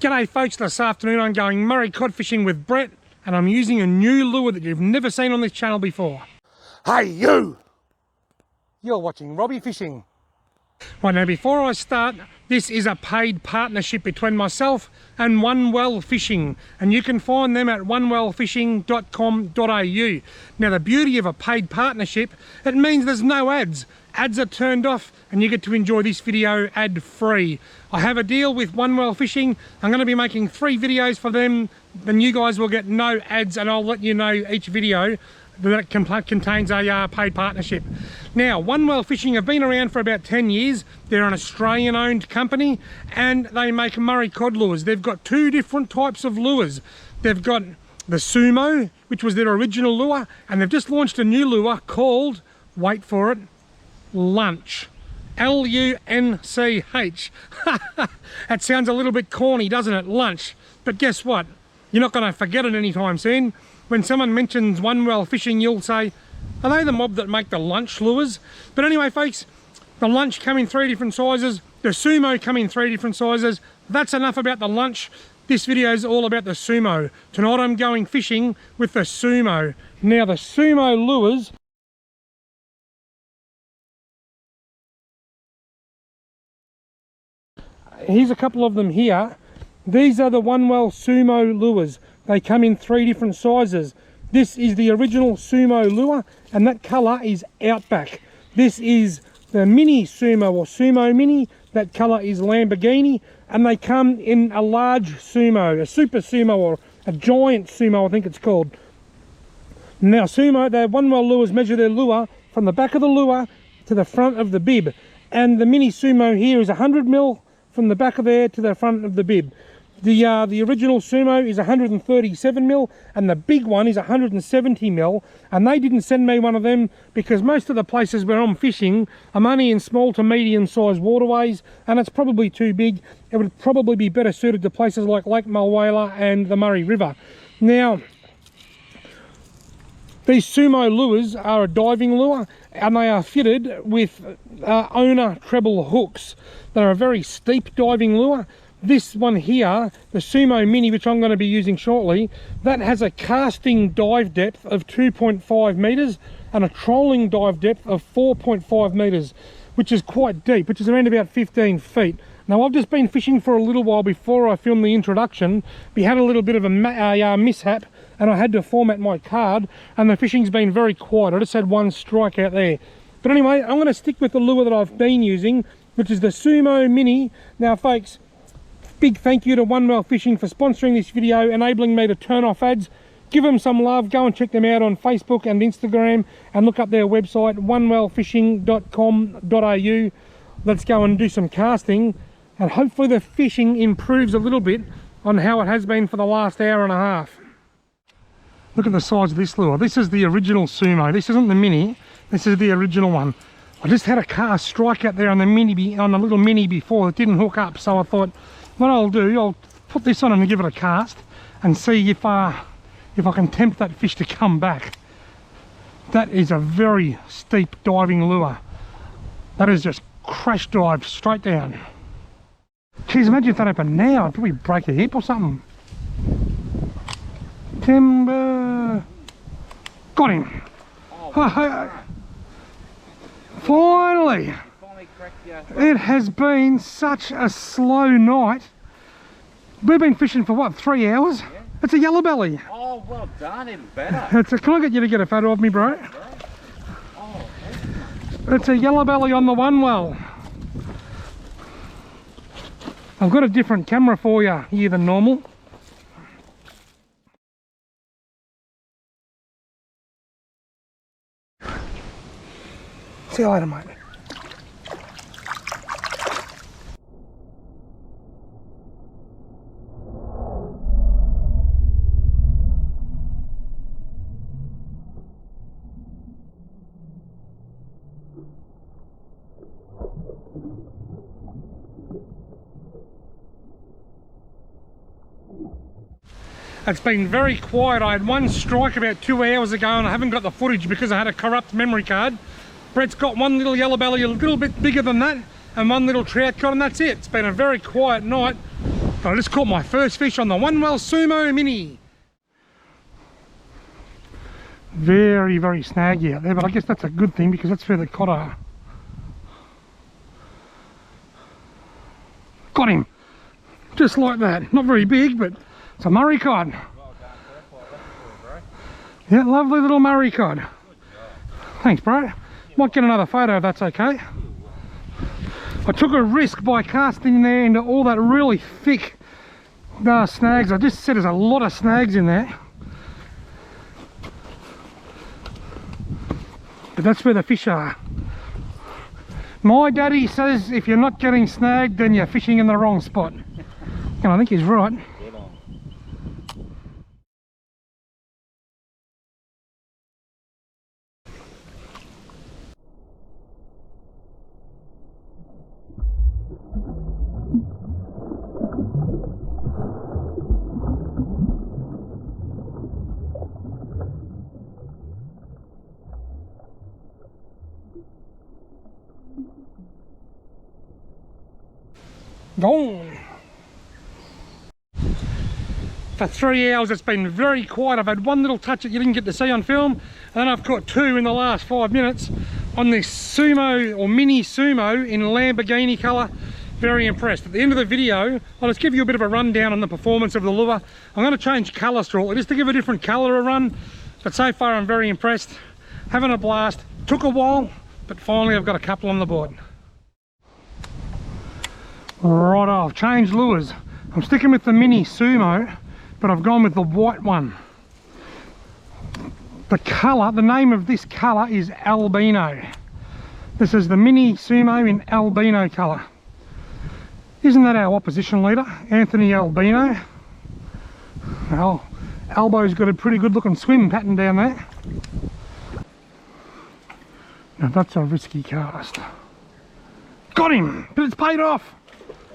G'day folks, this afternoon I'm going Murray cod fishing with Brett and I'm using a new lure that you've never seen on this channel before. Hey you! You're watching Robbie Fishing. Right, now before I start, this is a paid partnership between myself and OneWell Fishing, and you can find them at onewellfishing.com.au. Now the beauty of a paid partnership, it means there's no ads. Ads are turned off and you get to enjoy this video ad-free. I have a deal with OneWell Fishing. I'm going to be making 3 videos for them, then you guys will get no ads, and I'll let you know each video that contains a paid partnership. Now, OneWell Fishing have been around for about 10 years. They're an Australian owned company and they make Murray cod lures. They've got 2 different types of lures. They've got the Sumo, which was their original lure, and they've just launched a new lure called, wait for it, Lunch. L-U-N-C-H. That sounds a little bit corny, doesn't it? Lunch. But guess what? You're not going to forget it anytime soon. When someone mentions OneWell Fishing, you'll say, are they the mob that make the lunch lures? But anyway folks, the lunch come in 3 different sizes, the Sumo come in 3 different sizes. That's enough about the lunch. This video is all about the Sumo. Tonight I'm going fishing with the Sumo. Now the Sumo lures, here's a couple of them here. These are the OneWell Sumo lures. They come in 3 different sizes. This is the original Sumo lure, and that colour is Outback. This is the Mini Sumo, or Sumo Mini. That colour is Lamborghini, and they come in a large Sumo, a Super Sumo, or a Giant Sumo, I think it's called. Now Sumo, the OneWell lures measure their lure from the back of the lure to the front of the bib, and the Mini Sumo here is 100mm from the back of there to the front of the bib. The original Sumo is 137mm and the big one is 170mm, and they didn't send me one of them because most of the places where I'm fishing, I'm only in small to medium sized waterways and it's probably too big. It would probably be better suited to places like Lake Mulwala and the Murray River. Now, these Sumo lures are a diving lure and they are fitted with owner treble hooks. They're a very steep diving lure. This one here, the Sumo Mini, which I'm going to be using shortly, that has a casting dive depth of 2.5 metres and a trolling dive depth of 4.5 metres, which is quite deep, which is around about 15 feet. Now I've just been fishing for a little while before I filmed the introduction. We had a little bit of a mishap and I had to format my card, and the fishing's been very quiet. I just had 1 strike out there. But anyway, I'm going to stick with the lure that I've been using, which is the Sumo Mini. Now folks, big thank you to OneWell Fishing for sponsoring this video, enabling me to turn off ads. Give them some love. Go and check them out on Facebook and Instagram and look up their website, onewellfishing.com.au. Let's go and do some casting, and hopefully the fishing improves a little bit on how it has been for the last hour and a half. Look at the size of this lure. This is the original Sumo. This isn't the Mini. This is the original one. I just had a cast strike out there on the Mini, on the little Mini before. It didn't hook up, so I thought, what I'll do, I'll put this on and give it a cast and see if I can tempt that fish to come back. That is a very steep diving lure. That is just crash dive straight down. Geez, imagine if that happened now. I'd probably break a hip or something. Timber. Got him. Oh, finally. It has been such a slow night. We've been fishing for what, 3 hours? Yeah. It's a yellow belly. Oh, well done, even better. Can I get you to get a photo of me, bro? Yeah. Oh, it's a yellow belly on the OneWell. I've got a different camera for you here than normal. See you later, mate. It's been very quiet. I had 1 strike about 2 hours ago and I haven't got the footage because I had a corrupt memory card. Brett's got 1 little yellow belly, a little bit bigger than that, and 1 little trout cod, and that's it. It's been a very quiet night. I just caught my first fish on the OneWell Sumo Mini. Very, very snaggy out there, but I guess that's a good thing because that's where the cod are. Got him! Just like that. Not very big, but it's a Murray cod. Yeah, lovely little Murray cod. Thanks, bro. Might get another photo if that's okay. I took a risk by casting there into all that really thick snags. I just said there's a lot of snags in there. But that's where the fish are. My daddy says if you're not getting snagged, then you're fishing in the wrong spot. And I think he's right. Gone. For 3 hours it's been very quiet. I've had one little touch that you didn't get to see on film, and then I've caught two in the last 5 minutes on this Sumo or Mini Sumo in Lamborghini colour. Very impressed. At the end of the video I'll just give you a bit of a rundown on the performance of the lure. I'm going to change colour shortly just to give a different colour a run, but so far I'm very impressed. Having a blast. Took a while, but finally I've got a couple on the board. Right, I've changed lures. I'm sticking with the Mini Sumo, but I've gone with the white one. The colour, the name of this colour is albino. This is the Mini Sumo in albino colour. Isn't that our opposition leader, Anthony Albino? Well, Albo's got a pretty good looking swim pattern down there. Now that's a risky cast. Got him, but it's paid off.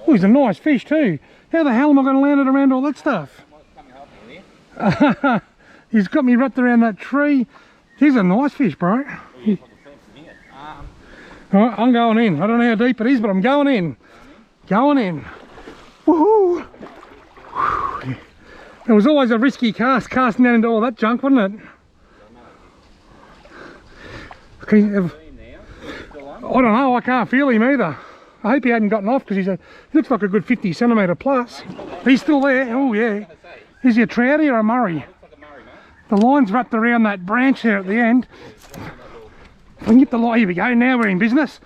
Oh, he's a nice fish too. How the hell am I going to land it around all that stuff? He's got me wrapped around that tree. He's a nice fish, bro. Alright, I'm going in. I don't know how deep it is, but I'm going in. Going in. Woohoo! It was always a risky cast, casting down into all that junk, wasn't it? Okay, I don't know, I can't feel him either. I hope he hadn't gotten off because he looks like a good 50 centimetre plus. He's still there. Oh yeah. Is he a trouty or a Murray? The line's wrapped around that branch there at the end. If I can get the line, here we go. Now we're in business.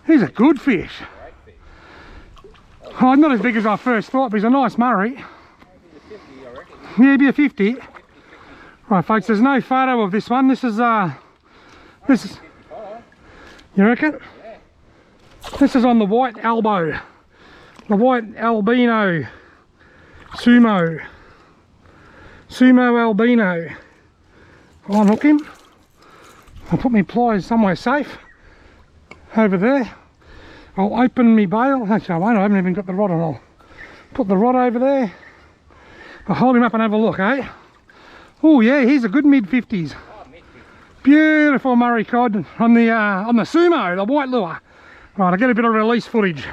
He's a good fish. Oh, not as big as I first thought, but he's a nice Murray. Yeah, he'd be a 50. Right, folks. There's no photo of this one. This is you reckon? This is on the white Albo, the white albino Sumo albino. I'll unhook him. I'll put my pliers somewhere safe over there. I'll open my bail. Actually I won't, I haven't even got the rod on. I'll put the rod over there. I'll hold him up and have a look, eh? Oh yeah, he's a good mid-50s. Beautiful Murray cod on the Sumo, the white lure. Right, I'll get a bit of release footage.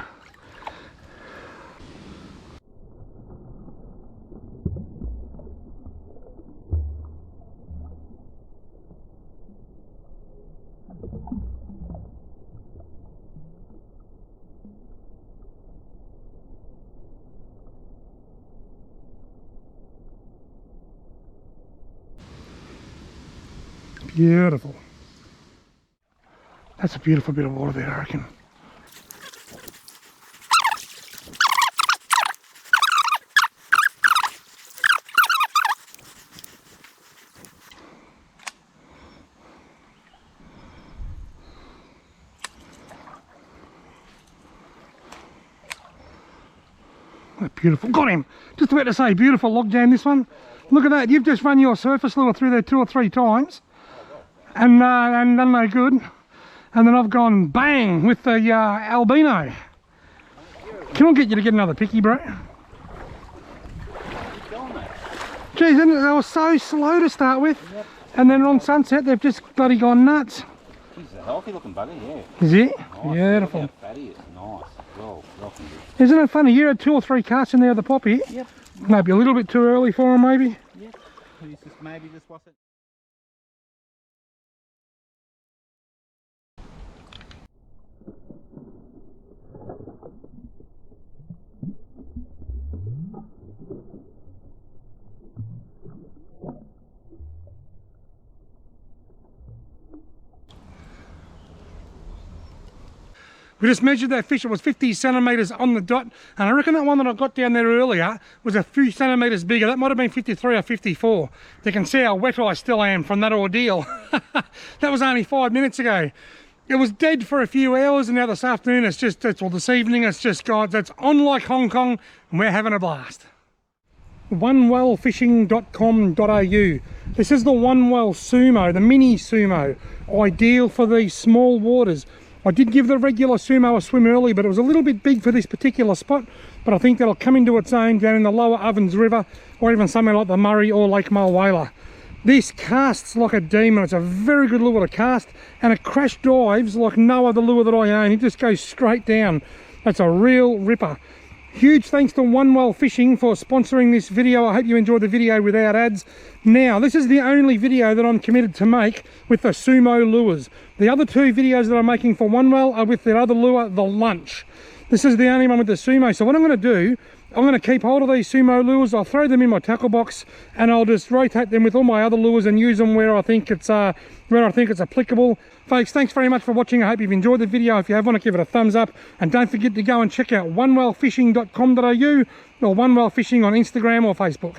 Beautiful. That's a beautiful bit of water there, I reckon. Beautiful. Got him. Just about to say beautiful logjam, this one. Look at that. You've just run your surface lure through there 2 or 3 times and done no good. And then I've gone bang with the albino. Can I get you to get another picky, bro? Geez, they were so slow to start with. Yep. And then on sunset, they've just bloody gone nuts. He's a healthy looking buddy, yeah. Is he? Nice. Beautiful. Fatty is nice. well. Rocking. Isn't it funny? You had 2 or 3 casts in there of the poppy. Yep. Maybe a little bit too early for him, maybe. Yep. Maybe this wasn't. We just measured that fish. It was 50 centimetres on the dot, and I reckon that one that I got down there earlier was a few centimetres bigger. That might have been 53 or 54. You can see how wet I still am from that ordeal. That was only 5 minutes ago. It was dead for a few hours, and now this afternoon well, this evening it's just gone. It's on like Hong Kong, and we're having a blast. OneWellFishing.com.au. This is the OneWell Sumo, the mini Sumo, ideal for these small waters. I did give the regular Sumo a swim early, but it was a little bit big for this particular spot. But I think that'll come into its own down in the lower Ovens River, or even somewhere like the Murray or Lake Mulwala. This casts like a demon. It's a very good lure to cast, and it crash dives like no other lure that I own. It just goes straight down. That's a real ripper. Huge thanks to OneWell Fishing for sponsoring this video. I hope you enjoyed the video without ads. Now, this is the only video that I'm committed to make with the Sumo lures. The other 2 videos that I'm making for OneWell are with their other lure, the Lunch. This is the only one with the Sumo. So what I'm going to do, I'm going to keep hold of these Sumo lures. I'll throw them in my tackle box, and I'll just rotate them with all my other lures and use them where I think it's applicable. Folks, thanks very much for watching. I hope you've enjoyed the video. If you have, want to give it a thumbs up, and don't forget to go and check out onewellfishing.com.au or OneWell Fishing on Instagram or Facebook.